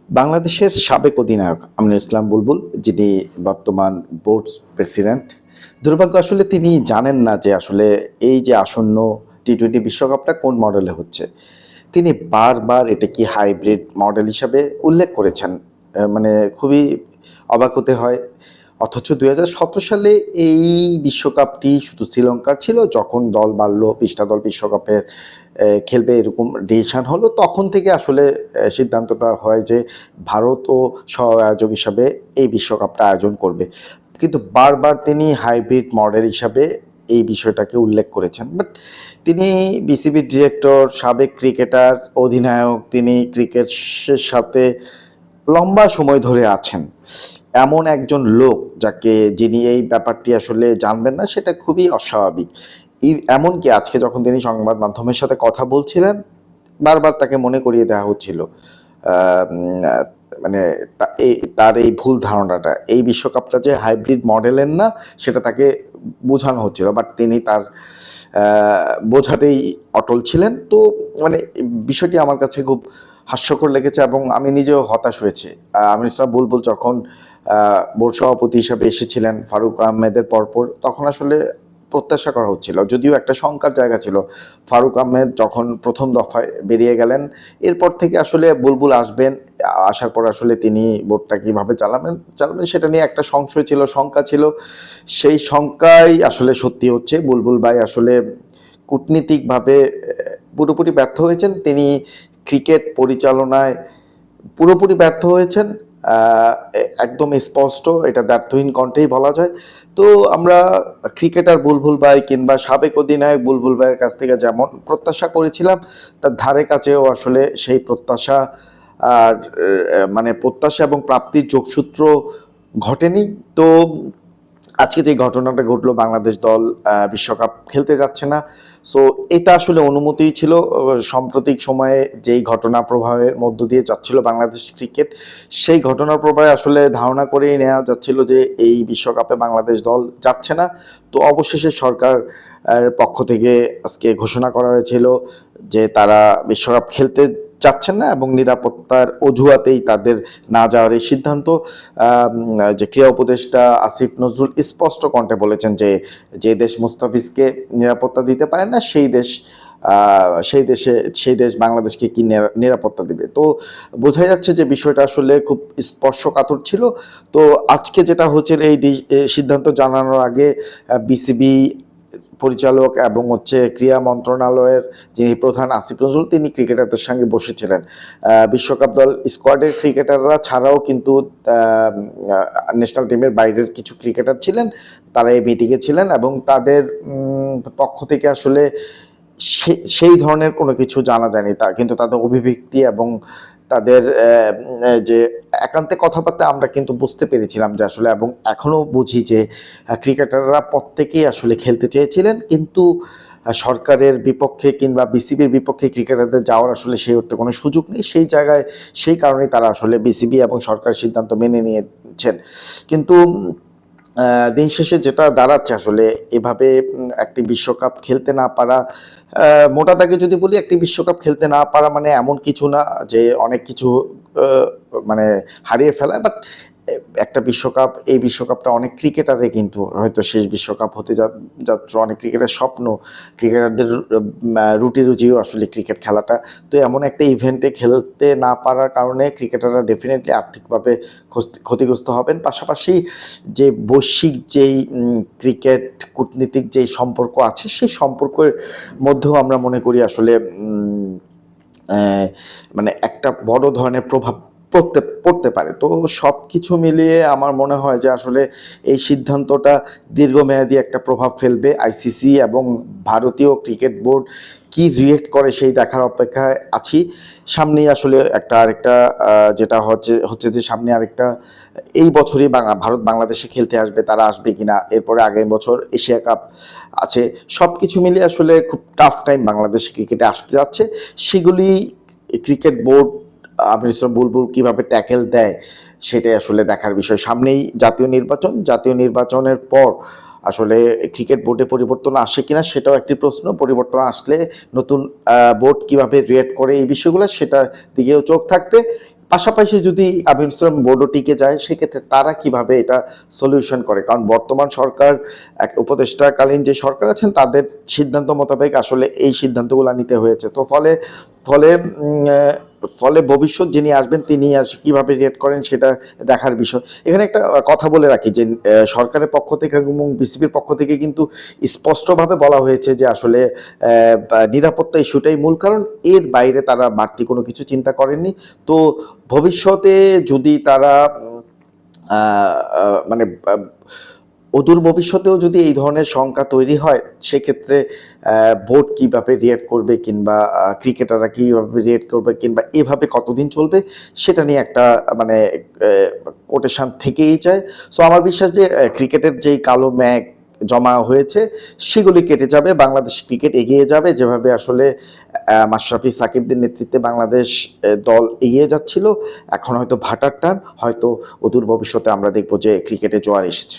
বাংলাদেশের সাবেক অধিনায়ক আমিনুল ইসলাম বুলবুল, যিনি বর্তমান বোর্ড প্রেসিডেন্ট, দুর্ভাগ্য আসলে তিনি জানেন না যে আসলে এই যে আসন্ন টি-20 বিশ্বকাপটা কোন মডেলে হচ্ছে। তিনি বারবার এটা কি হাইব্রিড মডেল হিসাবে উল্লেখ করেছেন। মানে খুবই অবাক হতে হয়। অথচ ২০১৭ সালে এই বিশ্বকাপটি শুধু শ্রীলঙ্কার ছিল। যখন দল বাড়ল, ২০টা দল বিশ্বকাপের খেলবে এরকম ডিসিশন হলো, তখন থেকে আসলে সিদ্ধান্তটা হয় যে ভারতও সহ-আয়োজক হিসাবে এই বিশ্বকাপটা আয়োজন করবে। কিন্তু বারবার তিনি হাইব্রিড মডেল হিসাবে এই বিষয়টাকে উল্লেখ করেছেন। বাট তিনি বিসিবির ডিরেক্টর, সাবেক ক্রিকেটার, অধিনায়ক, তিনি ক্রিকেটের সাথে লম্বা সময় ধরে আছেন। এমন একজন লোক যিনি এই ব্যাপারটি আসলে জানবেন না, সেটা খুবই অস্বাভাবিক। এমনকি আজকে যখন তিনি সংবাদ মাধ্যমের সাথে কথা বলছিলেন, বারবার তাকে মনে করিয়ে দেওয়া হচ্ছিল মানে তার এই ভুল ধারণাটা, এই বিশ্বকাপটা যে হাইব্রিড মডেলের না, সেটা তাকে বোঝানো হচ্ছিল। বাট তিনি তার বোঝাতেই অটল ছিলেন। তো মানে বিষয়টি আমার কাছে খুব হাস্যকর লেগেছে এবং আমি নিজেও হতাশ হয়েছি। আমিনুল ইসলাম বুলবুল যখন বোর্ড সভাপতি হিসাবে এসেছিলেন ফারুক আহমেদের পরপর, তখন আসলে প্রত্যাশা করা হচ্ছিল, যদিও একটা শঙ্কার জায়গা ছিল। ফারুক আহমেদ যখন প্রথম দফায় বেরিয়ে গেলেন, এরপর থেকে আসলে বুলবুল আসবেন, আসার পর আসলে তিনি বোর্ডটা কীভাবে চালাবেন সেটা নিয়ে একটা সংশয় ছিল, শঙ্কা ছিল। সেই শঙ্কাই আসলে সত্যি হচ্ছে। বুলবুল ভাই আসলে কূটনীতিকভাবে পুরোপুরি ব্যর্থ হয়েছেন। তিনি ক্রিকেট পরিচালনায় পুরোপুরি ব্যর্থ হয়েছেন। একদম স্পষ্ট, এটা দ্ব্যর্থহীন কণ্ঠেই বলা যায়। তো আমরা ক্রিকেটার বুলবুল ভাই কিংবা সাবেক অধিনায়ক বুলবুল ভাইয়ের কাছ থেকে যেমন প্রত্যাশা করেছিলাম, তার ধারে কাছেও আসলে সেই প্রত্যাশা আর মানে প্রত্যাশা এবং প্রাপ্তির যোগসূত্র ঘটেনি। তো আজকে যে ঘটনাটা ঘটলো, বাংলাদেশ দল বিশ্বকাপ খেলতে যাচ্ছে না। সো এটা আসলে অনুমতিই ছিল। সাম্প্রতিক সময়ে যেই ঘটনা প্রবাহের মধ্য দিয়ে যাচ্ছিল বাংলাদেশ ক্রিকেট, সেই ঘটনার প্রবাহে আসলে ধারণা করেই নেওয়া যাচ্ছিল যে এই বিশ্বকাপে বাংলাদেশ দল যাচ্ছে না। তো অবশেষে সরকার পক্ষ থেকে আজকে ঘোষণা করা হয়েছিল যে তারা বিশ্বকাপ খেলতে চাচ্ছেন না এবং নিরাপত্তার অজুহাতেই তাদের না যাওয়ার এই সিদ্ধান্ত। যে ক্রীড়া উপদেষ্টা আসিফ নজরুল স্পষ্ট কণ্ঠে বলেছেন যে যে দেশ মুস্তাফিজকে নিরাপত্তা দিতে পারে না, সেই দেশ বাংলাদেশকে কি নিরাপত্তা দিবে। তো বোঝা যাচ্ছে যে বিষয়টা আসলে খুব স্পর্শকাতর ছিল। তো আজকে যেটা হচ্ছে, এই সিদ্ধান্ত জানানোর আগে বিসিবি পরিচালক এবং ক্রীড়া মন্ত্রণালয়ের যিনি প্রধান আসিফ নজরুল, তিনি ক্রিকেটারদের সঙ্গে বসেছিলেন। বিশ্বকাপ দল স্কোয়াডের ক্রিকেটাররা ছাড়াও কিন্তু ন্যাশনাল টিমের বাইরের কিছু ক্রিকেটার ছিলেন, তারা এই মিটিংয়ে ছিলেন এবং তাদের পক্ষ থেকে আসলে সেই ধরনের কোনো কিছু জানা যায়নি। কিন্তু তাদের অভিব্যক্তি এবং তাদের যে একান্তে কথাবার্তা আমরা কিন্তু বুঝতে পেরেছিলাম যে আসলে, এবং এখনও বুঝি যে ক্রিকেটাররা প্রত্যেকেই আসলে খেলতে চেয়েছিলেন, কিন্তু সরকারের বিপক্ষে কিংবা বিসিবির বিপক্ষে ক্রিকেটারদের যাওয়ার আসলে সেই অর্থে কোনো সুযোগ নেই। সেই কারণেই তারা আসলে বিসিবি এবং সরকারের সিদ্ধান্ত মেনে নিয়েছেন। কিন্তু দিন শেষে যেটা দাঁড়াচ্ছে, আসলে এভাবে একটি বিশ্বকাপ খেলতে না পারা, মোটা দাগে যদি বলি, একটি বিশ্বকাপ খেলতে না পারা মানে এমন কিছু না যে অনেক কিছু মানে হারিয়ে ফেলা। বাট একটা বিশ্বকাপ, এই বিশ্বকাপটা অনেক ক্রিকেটারে কিন্তু হয়তো শেষ বিশ্বকাপ হতে যাচ্ছে। অনেক ক্রিকেটের স্বপ্ন, ক্রিকেটারদের রুটি রুজিও আসলে ক্রিকেট খেলাটা। তো এমন একটা ইভেন্টে খেলতে না পারার কারণে ক্রিকেটাররা ডেফিনেটলি আর্থিকভাবে ক্ষতিগ্রস্ত হবেন। পাশাপাশি যে বৈশ্বিক যেই ক্রিকেট কূটনীতিক যেই সম্পর্ক আছে, সেই সম্পর্কের মধ্যেও আমরা মনে করি আসলে মানে একটা বড় ধরনের প্রভাব পড়তে পারে। তো সব কিছু মিলিয়ে আমার মনে হয় যে আসলে এই সিদ্ধান্তটা দীর্ঘমেয়াদী একটা প্রভাব ফেলবে। আইসিসি এবং ভারতীয় ক্রিকেট বোর্ড কি রিয়েক্ট করে সেই দেখার অপেক্ষায় আছি। সামনেই আসলে আরেকটা যেটা হচ্ছে যে সামনে আরেকটা এই বছরই ভারত বাংলাদেশে খেলতে আসবে, তারা আসবে কিনা, এরপরে আগামী বছর এশিয়া কাপ আছে। সব কিছু মিলিয়ে আসলে খুব টাফ টাইম বাংলাদেশে ক্রিকেটে আসতে যাচ্ছে। সেগুলি ক্রিকেট বোর্ড আমিনুল ইসলাম বুলবুল কীভাবে ট্যাকেল দেয়, সেটাই আসলে দেখার বিষয়। সামনেই জাতীয় নির্বাচনের পর আসলে ক্রিকেট বোর্ডে পরিবর্তন আসে কিনা, সেটাও একটি প্রশ্ন। পরিবর্তন আসলে নতুন বোর্ড কিভাবে রিয়েক্ট করে এই বিষয়গুলো, সেটার দিকেও চোখ থাকবে। পাশাপাশি যদি আমিনুল ইসলাম বোর্ডও টিকে যায়, সেক্ষেত্রে তারা কিভাবে এটা সলিউশন করে, কারণ বর্তমান সরকার এক উপদেষ্টাকালীন যে সরকার আছেন তাদের সিদ্ধান্ত মোতাবেক আসলে এই সিদ্ধান্তগুলো নিতে হয়েছে। তো ফলে ফলে ফলে ভবিষ্যৎ যিনি আসবেন তিনি কিভাবে রিয়েক্ট করেন সেটা দেখার বিষয়। এখানে একটা কথা বলে রাখি যে সরকারের পক্ষ থেকে এবং বিসিবির পক্ষ থেকে কিন্তু স্পষ্টভাবে বলা হয়েছে যে আসলে নিরাপত্তা ইস্যুটাই মূল কারণ, এর বাইরে তারা বাড়তি কোনো কিছু চিন্তা করেননি। তো ভবিষ্যতে যদি তারা মানে অদূর ভবিষ্যতেও যদি এই ধরনের শঙ্কা তৈরি হয়, সেক্ষেত্রে বোর্ড কীভাবে রিয়েক্ট করবে কিংবা ক্রিকেটাররা কীভাবে রিয়েক্ট করবে কিংবা এভাবে কতদিন চলবে সেটা নিয়ে একটা মানে কোটেশন থেকেই যায়। সো আমার বিশ্বাস যে ক্রিকেটের যেই কালো মেঘ জমা হয়েছে সেগুলি কেটে যাবে, বাংলাদেশ ক্রিকেট এগিয়ে যাবে যেভাবে আসলে মাশরাফি সাকিবদের নেতৃত্বে বাংলাদেশ দল এগিয়ে যাচ্ছিল। এখন হয়তো ভাটার টান, হয়তো অদূর ভবিষ্যতে আমরা দেখব যে ক্রিকেটে জোয়ার এসেছে।